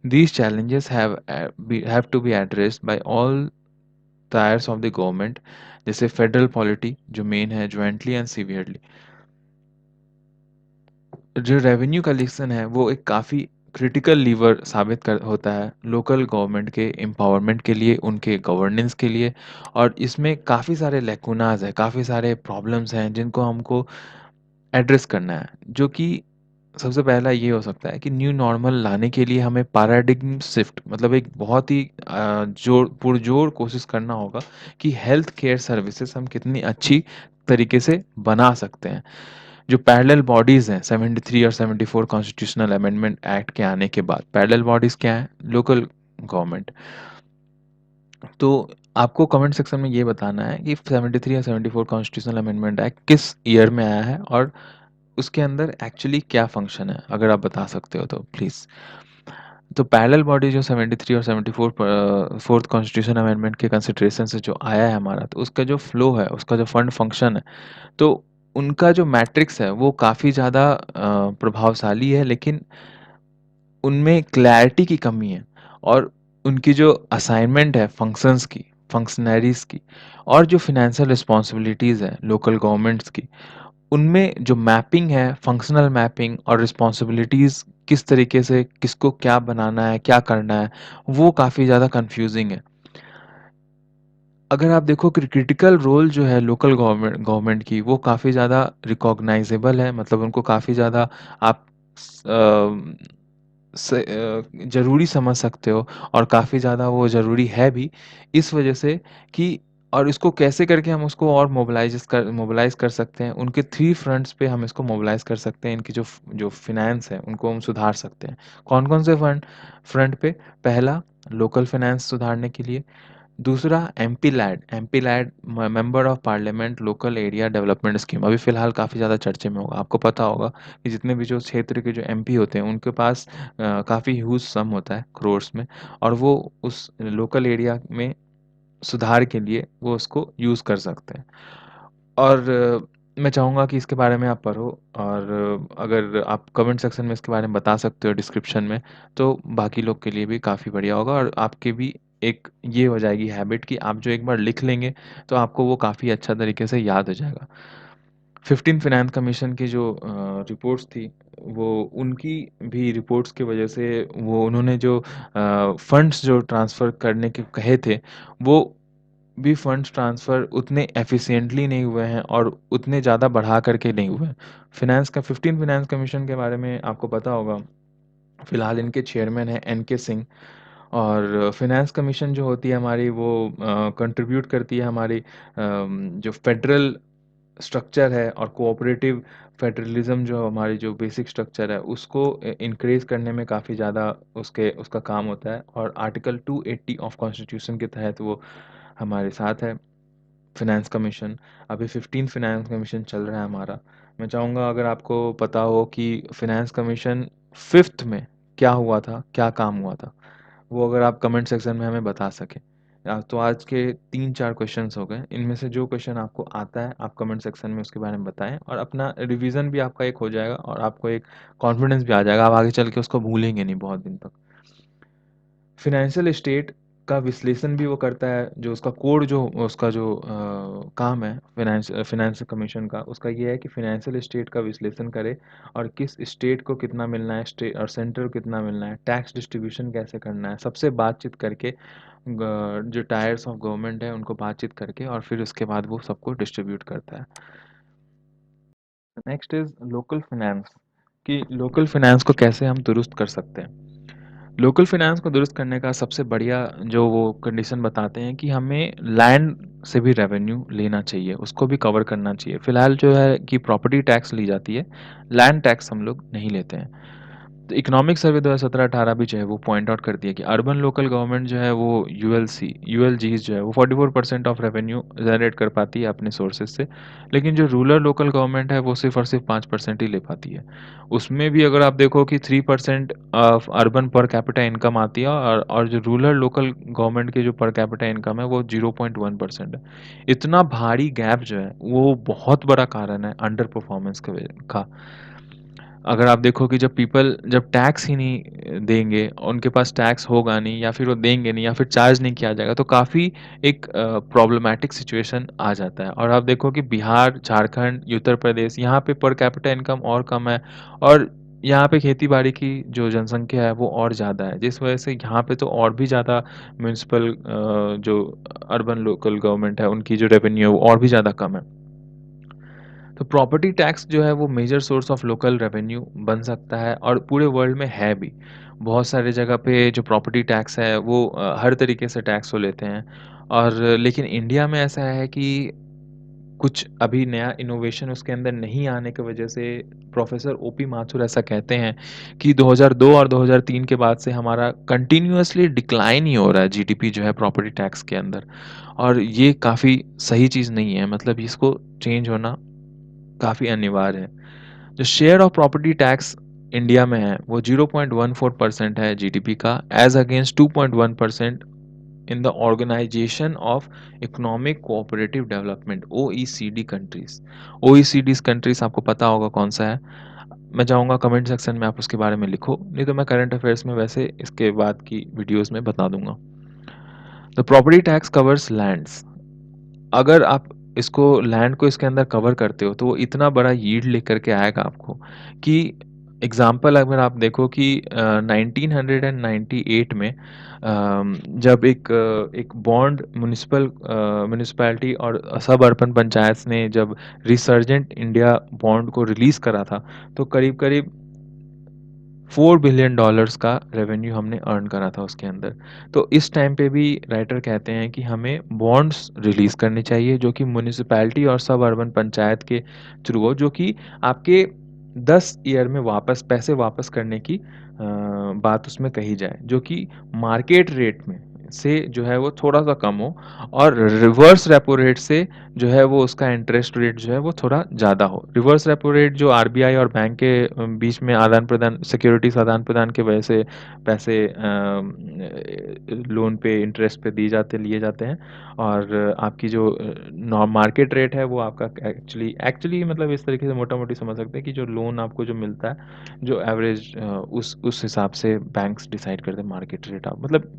These challenges have to be addressed by all tiers of the government जैसे फेडरल पॉलिटी जो मेन है जॉइंटली एंड सीवियरली। जो रेवेन्यू कलेक्शन है वो एक काफ़ी क्रिटिकल लीवर साबित कर होता है लोकल गवर्नमेंट के एम्पावरमेंट के लिए, उनके गवर्नेंस के लिए और इसमें काफ़ी सारे लैकुनाज हैं, काफ़ी सारे प्रॉब्लम्स हैं जिनको हमको एड्रेस करना है। जो कि सबसे पहला ये हो सकता है कि न्यू नॉर्मल लाने के लिए हमें पैराडिग्म शिफ्ट मतलब एक बहुत ही जोर पुरजोर कोशिश करना होगा कि हेल्थ केयर सर्विसेज हम कितनी अच्छी तरीके से बना सकते हैं। जो पैरेलल बॉडीज़ हैं 73 और 74 कॉन्स्टिट्यूशनल अमेंडमेंट एक्ट के आने के बाद पैरेलल बॉडीज़ क्या हैं? Local government. तो आपको कमेंट सेक्शन में ये बताना है कि 73 या 74 कॉन्स्टिट्यूशनल अमेंडमेंट एक्ट किस ईयर में आया है और उसके अंदर एक्चुअली क्या फंक्शन है? अगर आप बता सकते हो तो प्लीज़। तो पैरेलल बॉडी जो 73 और 74 4th कॉन्स्टिट्यूशन अमेंडमेंट के कंसिडरेशन से जो आया है हमारा, तो उसका जो फ्लो है, उसका जो फंड फंक्शन है, तो उनका जो मैट्रिक्स है, वो काफ़ी ज़्यादा प्रभावशाली है, लेकिन उनमें क्लैरिटी की कमी है और उनकी जो असाइनमेंट है फंक्शंस की, फंक्शनैरिज़ की और जो फ़ाइनेंशियल रिस्पॉन्सिबिलिटीज़ है लोकल गवर्नमेंट्स की, उनमें जो मैपिंग है, फंक्शनल मैपिंग और रिस्पॉन्सिबिलिटीज़ किस तरीके से किसको क्या बनाना है, क्या करना है, वो काफ़ी ज़्यादा कन्फ्यूज़िंग है। अगर आप देखो कि क्रिटिकल रोल जो है लोकल गवर्नमेंट की, वो काफ़ी ज़्यादा रिकॉग्नाइज़ेबल है, मतलब उनको काफ़ी ज़्यादा आप ज़रूरी समझ सकते हो और काफ़ी ज़्यादा वो ज़रूरी है भी, इस वजह से कि और इसको कैसे करके हम उसको और मोबिलाइज़ कर सकते हैं, उनके 3 फ्रंट्स पे हम इसको मोबिलाइज़ कर सकते हैं, इनकी जो फ़ाइनेंस है, उनको हम सुधार सकते हैं। कौन-कौन से फ्रंट पे? पहला, लोकल फ़ाइनेंस सुधारने के लिए, दूसरा MP LAD member of parliament local area development scheme अभी फ़िलहाल काफ़ी ज़्यादा चर्चे में होगा। आपको पता होगा कि जितने भी जो क्षेत्र के जो एमपी होते हैं, उनके पास काफ़ी ह्यूज सम होता है, क्रोर्स में और वो उस लोकल एरिया में सुधार के लिए वो उसको यूज़ कर सकते हैं। और मैं चाहूँगा कि इसके बारे में आप पढ़ो और अगर आप कमेंट सेक्शन में इसके बारे में बता सकते हो डिस्क्रिप्शन में, तो बाकी लोग के लिए भी काफ़ी बढ़िया होगा और आपकी भी एक ये हो जाएगी हैबिट कि आप जो एक बार लिख लेंगे, तो आपको वो काफ़ी अच्छा तरीके से याद हो जाएगा। 15 फाइनेंस कमीशन की जो रिपोर्ट्स थी, वो उनकी भी रिपोर्ट्स की वजह से वो उन्होंने जो फंड्स जो ट्रांसफ़र करने के कहे थे, वो भी फंड्स ट्रांसफ़र उतने एफ़िशिएंटली नहीं हुए हैं और उतने ज़्यादा बढ़ा कर के नहीं हुए हैं। 15 फाइनेंस कमीशन के बारे में आपको पता होगा, फ़िलहाल इनके चेयरमैन हैं एन के सिंह और फाइनेंस कमीशन जो होती है हमारी वो कंट्रीब्यूट करती है हमारी जो फेडरल स्ट्रक्चर है और कोऑपरेटिव फेडरलिज्म जो हमारी जो बेसिक स्ट्रक्चर है उसको इंक्रीज करने में काफ़ी ज़्यादा उसका काम होता है और आर्टिकल 280 ऑफ कॉन्स्टिट्यूशन के तहत वो हमारे साथ है। फिनेंस कमीशन अभी 15 फिनेंस कमीशन चल रहा है हमारा। मैं चाहूँगा अगर आपको पता हो कि फिनेंस कमीशन 5th में क्या हुआ था, क्या काम हुआ था? वो अगर आप कमेंट सेक्शन में हमें बता सकें। तो आज के 3-4 क्वेश्चन्स हो गए। इनमें से जो क्वेश्चन आपको आता है, आप कमेंट सेक्शन में उसके बारे में बताएँ और अपना रिवीजन भी आपका एक हो जाएगा और आपको एक कॉन्फिडेंस भी आ जाएगा। आप आगे चल के उसको भूलेंगे नहीं बहुत दिन तक। फ़ाइनेंशियल स्टेट का विश्लेषण भी वो करता है, जो उसका कोड जो उसका जो काम है फ़ाइनेंस कमीशन का, उसका ये है कि फ़ाइनेंशियल स्टेट का विश्लेषण करे और किस स्टेट को कितना मिलना है और सेंटर को कितना मिलना है, टैक्स डिस्ट्रीब्यूशन कैसे करना है, सबसे बातचीत करके जो टायर्स ऑफ गवर्नमेंट है उनको बातचीत करके और फिर उसके बाद वो सबको डिस्ट्रीब्यूट करता है। नेक्स्ट इज़ लोकल फाइनेंस कि लोकल फाइनेंस को कैसे हम दुरुस्त कर सकते हैं। लोकल फाइनेंस को दुरुस्त करने का सबसे बढ़िया जो वो कंडीशन बताते हैं कि हमें लैंड से भी रेवेन्यू लेना चाहिए, उसको भी कवर करना चाहिए। फिलहाल जो है कि प्रॉपर्टी टैक्स ली जाती है, लैंड टैक्स हम लोग नहीं लेते हैं। तो इकोनॉमिक सर्वे 2017-18 भी जो है वो पॉइंट आउट कर दिया कि अर्बन लोकल गवर्नमेंट जो है वो यूएलजीज जो है वो 44% ऑफ रेवेन्यू जनरेट कर पाती है अपने सोर्सेज से, लेकिन जो रूरल लोकल गवर्नमेंट है वो सिर्फ और सिर्फ 5% ही ले पाती है। उसमें भी अगर आप देखो कि 3% of urban per capita income आती है और जो रूरल लोकल गवर्नमेंट की जो पर कैपिटा इनकम है वो 0.1% है। इतना भारी गैप जो है वो बहुत बड़ा कारण है अंडर परफॉर्मेंस का। अगर आप देखो कि जब टैक्स ही नहीं देंगे, उनके पास टैक्स होगा नहीं या फिर वो देंगे नहीं या फिर चार्ज नहीं किया जाएगा, तो काफ़ी एक प्रॉब्लमैटिक सिचुएशन आ जाता है। और आप देखो कि बिहार, झारखंड, उत्तर प्रदेश यहाँ पे पर कैपिटा इनकम और कम है और यहाँ पे खेती-बाड़ी की जो जनसंख्या है वो और ज़्यादा है, जिस वजह से यहाँ पे तो और भी ज़्यादा म्युनिसिपल जो अर्बन लोकल गवर्नमेंट है, उनकी जो रेवेन्यू है वो और भी ज़्यादा कम है। तो प्रॉपर्टी टैक्स जो है वो major source of local revenue बन सकता है और पूरे वर्ल्ड में है भी। बहुत सारी जगह पे जो प्रॉपर्टी टैक्स है वो हर तरीके से टैक्स वो लेते हैं और लेकिन इंडिया में ऐसा है कि कुछ अभी नया इनोवेशन उसके अंदर नहीं आने की वजह से प्रोफेसर ओपी माथुर ऐसा कहते हैं कि 2002 और 2003 के बाद से हमारा कंटिन्यूअसली डिक्लाइन ही हो रहा है जीडीपी जो है प्रॉपर्टी टैक्स के अंदर और ये काफ़ी सही चीज़ नहीं है मतलब इसको चेंज होना काफ़ी अनिवार्य है। जो share of property tax India में है वो 0.14% है जीडीपी का as against 2.1% in the organization of economic cooperative development OECD countries. OECD countries आपको पता होगा कौन सा है। मैं चाहूँगा कमेंट सेक्शन में आप उसके बारे में लिखो, नहीं तो मैं करंट अफेयर्स में वैसे इसके बाद की वीडियोस में बता दूंगा। The property tax covers lands. अगर आप इसको लैंड को इसके अंदर कवर करते हो तो वो इतना बड़ा यील्ड लेकर के आएगा आपको कि एग्जाम्पल अगर आप देखो कि 1998 में जब एक बॉन्ड म्यूनिसिपैलिटी और सब अर्बन पंचायत ने जब रिसर्जेंट इंडिया बॉन्ड को रिलीज करा था तो करीब करीब $4 बिलियन का रेवेन्यू हमने अर्न करा था उसके अंदर। तो इस टाइम पे भी राइटर कहते हैं कि हमें बॉन्ड्स रिलीज़ करनी चाहिए जो कि म्युनिसिपैलिटी और सब अर्बन पंचायत के थ्रू हो जो कि आपके 10 ईयर में वापस पैसे वापस करने की बात उसमें कही जाए जो कि मार्केट रेट में से जो है वो थोड़ा-सा कम हो और रिवर्स रेपो रेट से जो है वो उसका इंटरेस्ट रेट जो है वो थोड़ा ज़्यादा हो। रिवर्स रेपो रेट जो आरबीआई और बैंक के बीच में आदान-प्रदान सिक्योरिटीज़ आदान-प्रदान की वजह से पैसे लोन पे इंटरेस्ट पे लिए जाते हैं और आपकी जो मार्केट रेट है वो आपका एक्चुअली एक्चुअली मतलब इस तरीके से मोटा-मोटी समझ सकते हैं कि जो लोन आपको जो मिलता है, जो एवरेज उस हिसाब से बैंक्स डिसाइड करते हैं मार्केट रेट आप मतलब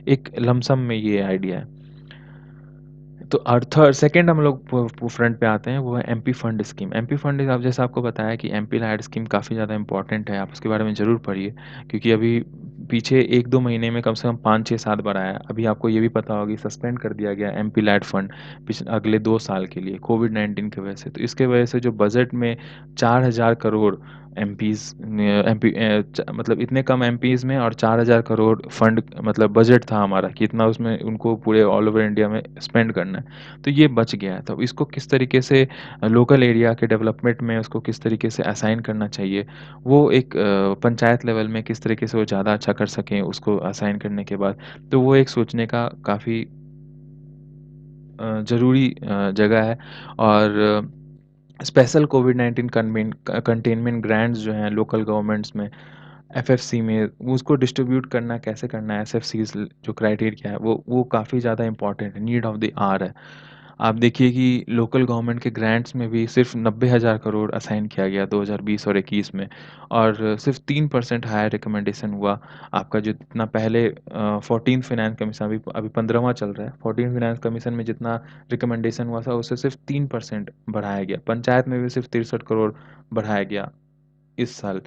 एक लमसम में ये आइडिया है। तो और थर्ड सेकंड हम लोग फ्रंट पे आते हैं वो है MP fund scheme. MP fund अब जैसे आपको बताया कि एमपी लैड स्कीम काफ़ी ज़्यादा इंपॉर्टेंट है, आप उसके बारे में ज़रूर पढ़िए क्योंकि अभी पीछे 1-2 महीने में कम से कम 5-6-7 बार आया है। अभी आपको ये भी पता होगा कि सस्पेंड कर दिया गया एमपी लैड फंड अगले 2 साल के लिए कोविड-19 की वजह से। तो इसके वजह से जो बजट में 4000 करोड़ एमपीज़ ने एमपी च मतलब इतने कम एमपीज़ में और 4000 करोड़ फंड मतलब बजट था हमारा कि इतना उसमें उनको पूरे ऑल ओवर इंडिया में स्पेंड करना है। तो ये बच गया है, तो इसको किस तरीके से लोकल एरिया के डेवलपमेंट में उसको किस तरीके से असाइन करना चाहिए, वो एक पंचायत लेवल में किस तरीके से वो ज़्यादा अच्छा कर सकें उसको असाइन करने के बाद, तो वो एक सोचने का काफ़ी ज़रूरी जगह है और स्पेशल कोविड-19 कंटेनमेंट ग्रांट्स जो हैं लोकल गवर्नमेंट्स में, एफएफसी में, वो उसको डिस्ट्रीब्यूट करना कैसे करना है, एसएफसीज़ जो क्राइटेरिया है, वो काफ़ी ज़्यादा इम्पोर्टेंट है, नीड ऑफ द ऑवर है। आप देखिए कि लोकल गवर्नमेंट के ग्रांट्स में भी सिर्फ़ 90,000 करोड़ असाइन किया गया 2020 और 21 में और सिर्फ़ 3% हायर रिकमेंडेशन हुआ। आपका जो जितना पहले 14th फाइनेंस कमीशन अभी अभी 15वां चल रहा है, 14th फाइनेंस कमीशन में जितना रिकमेंडेशन हुआ था, उससे सिर्फ़ 3% बढ़ाया गया। पंचायत में भी सिर्फ़ 63 करोड़ बढ़ाया गया इस साल।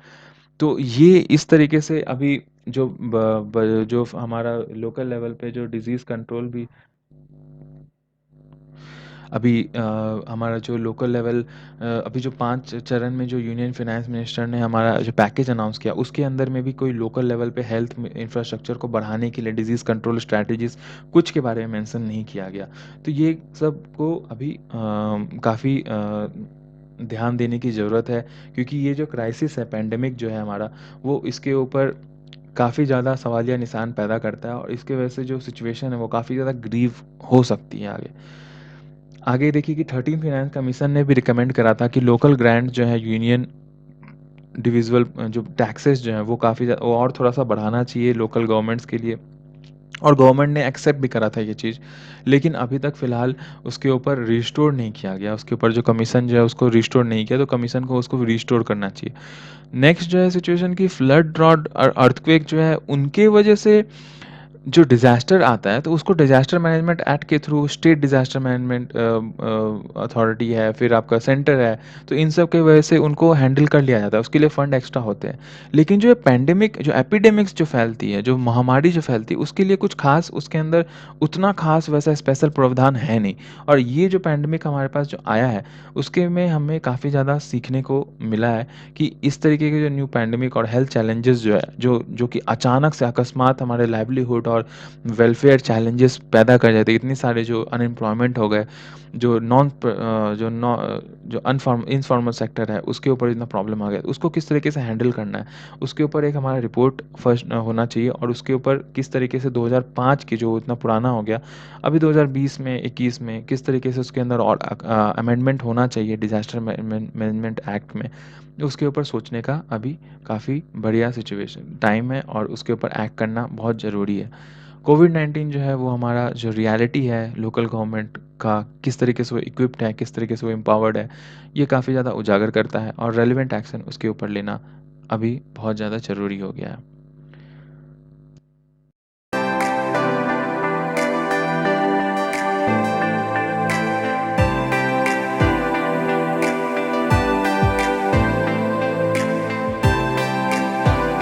तो ये इस तरीके से अभी जो ब ब जो हमारा लोकल लेवल पे जो डिज़ीज़ कंट्रोल भी अभी हमारा जो लोकल लेवल अभी जो 5 चरण में जो यूनियन फाइनेंस मिनिस्टर ने हमारा जो पैकेज अनाउंस किया, उसके अंदर में भी कोई लोकल लेवल पे हेल्थ में इंफ्रास्ट्रक्चर को बढ़ाने के लिए डिज़ीज़ कंट्रोल स्ट्रैटेजीज़ कुछ के बारे में मेंशन नहीं किया गया। तो ये सबको अभी काफ़ी ध्यान देने की ज़रूरत है क्योंकि ये जो क्राइसिस है, पैंडेमिक जो है हमारा, वो इसके ऊपर काफ़ी ज़्यादा सवालिया निशान पैदा करता है और इसकी वजह से जो सिचुएशन है, वो काफ़ी ज़्यादा ग्रीव हो सकती है आगे। आगे देखिए कि 13th फाइनेंस कमीशन ने भी रिकमेंड करा था कि लोकल ग्रांट जो है यूनियन डिविजिबल जो टैक्सेस जो हैं वो काफ़ी वो और थोड़ा-सा बढ़ाना चाहिए लोकल गवर्नमेंट्स के लिए और गवर्नमेंट ने एक्सेप्ट भी करा था ये चीज़। लेकिन अभी तक फ़िलहाल उसके ऊपर रिस्टोर नहीं किया गया, उसके ऊपर जो कमीशन जो है उसको रिस्टोर नहीं किया, तो कमीशन को उसको रिस्टोर करना चाहिए। नेक्स्ट जो है सिचुएशन कि फ्लड, ड्रॉट और अर्थक्वेक जो है उनके वजह से जो डिज़ास्टर आता है, तो उसको डिज़ास्टर मैनेजमेंट एक्ट के through state disaster management authority है, फिर आपका सेंटर है, तो इन सब की वजह से उनको हैंडल कर लिया जाता है, उसके लिए फंड एक्स्ट्रा होते हैं। लेकिन जो ये पैंडेमिक जो एपिडेमिक्स जो फैलती है, जो महामारी जो फैलती है, उसके लिए कुछ ख़ास उसके अंदर उतना ख़ास वैसा स्पेशल प्रावधान है नहीं और ये जो पैंडेमिक हमारे पास जो आया है, उसके में हमें काफ़ी ज़्यादा सीखने को मिला है कि इस तरीके के जो न्यू पैंडेमिक और हेल्थ चैलेंजेस जो है, जो कि अचानक से अकस्मात हमारे लाइवलीहुड और वेलफेयर चैलेंजेस पैदा कर जाते हैं। इतने सारे जो अनएम्प्लॉयमेंट हो गए, जो जो नॉ जो इनफॉर्मल सेक्टर है, उसके ऊपर इतना प्रॉब्लम आ गया। उसको किस तरीके से हैंडल करना है, उसके ऊपर एक हमारा रिपोर्ट फर्स्ट होना चाहिए और उसके ऊपर किस तरीके से 2005 की जो इतना पुराना हो गया, अभी 2020 में, 21 में किस तरीके से उसके अंदर और अमेंडमेंट होना चाहिए डिज़ास्टर मैनेजमेंट एक्ट में, उसके ऊपर सोचने का अभी काफ़ी बढ़िया सिचुएशन टाइम है और उसके ऊपर एक्ट करना बहुत ज़रूरी है। कोविड-19 जो है वो हमारा जो रियलिटी है लोकल गवर्नमेंट का, किस तरीके से वो इक्विप्ड है, किस तरीके से वो एम्पावर्ड है, ये काफ़ी ज़्यादा उजागर करता है और रेलेवेंट एक्शन उसके ऊपर लेना अभी बहुत ज़्यादा ज़रूरी हो गया है।